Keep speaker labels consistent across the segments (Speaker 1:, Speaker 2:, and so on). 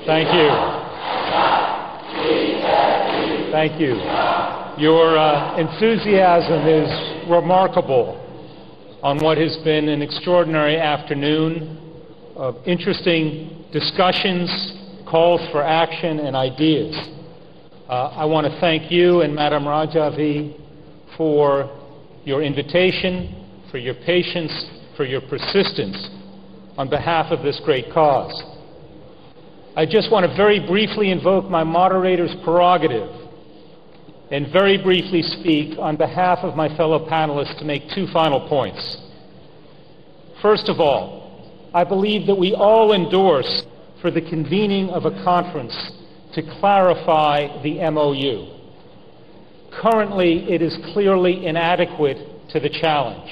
Speaker 1: Thank you. Thank you. Your enthusiasm is remarkable on what has been an extraordinary afternoon of interesting discussions, calls for action, and ideas. I want to thank you and Madam Rajavi for your invitation, for your patience, for your persistence on behalf of this great cause. I just want to very briefly invoke my moderator's prerogative and very briefly speak on behalf of my fellow panelists to make two final points. First of all, I believe that we all endorse for the convening of a conference to clarify the MOU. Currently, it is clearly inadequate to the challenge.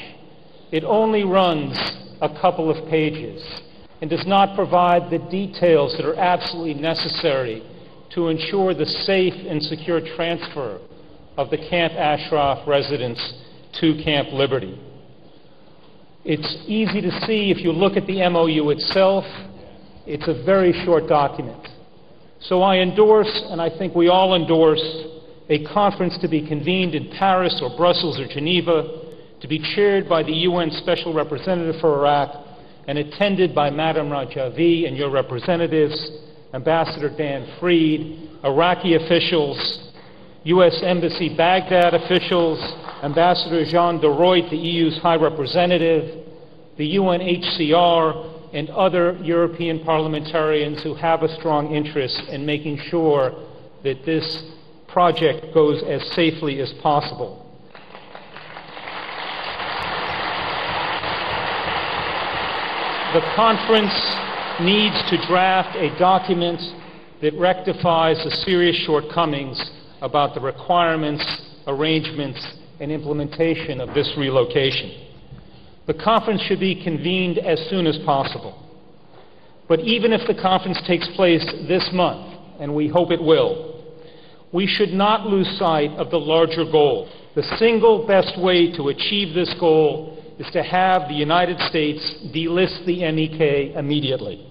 Speaker 1: It only runs a couple of pages and does not provide the details that are absolutely necessary to ensure the safe and secure transfer of the Camp Ashraf residents to Camp Liberty. It's easy to see if you look at the MOU itself. It's a very short document. So I endorse, and I think we all endorse, a conference to be convened in Paris or Brussels or Geneva, to be chaired by the UN Special Representative for Iraq and attended by Madam Rajavi and your representatives, Ambassador Dan Fried, Iraqi officials, U.S. Embassy Baghdad officials, Ambassador Jean de Ruyt, the EU's High Representative, the UNHCR, and other European parliamentarians who have a strong interest in making sure that this project goes as safely as possible. The conference needs to draft a document that rectifies the serious shortcomings about the requirements, arrangements, and implementation of this relocation. The conference should be convened as soon as possible. But even if the conference takes place this month, and we hope it will, we should not lose sight of the larger goal. The single best way to achieve this goal is to have the United States delist the MEK immediately.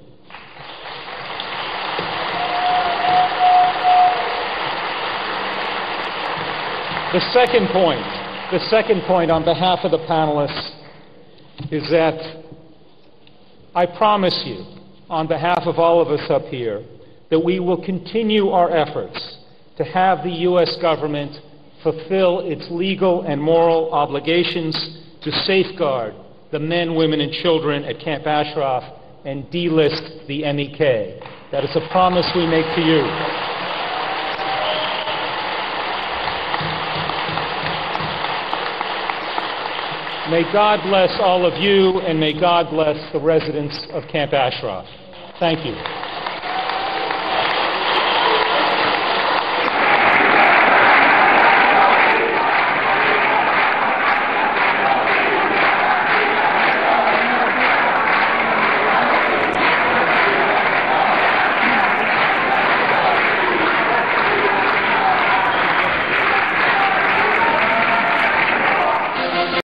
Speaker 1: The second point on behalf of the panelists is that I promise you, on behalf of all of us up here, that we will continue our efforts to have the U.S. government fulfill its legal and moral obligations to safeguard the men, women, and children at Camp Ashraf and delist the MEK. That is a promise we make to you. May God bless all of you, and may God bless the residents of Camp Ashraf. Thank you.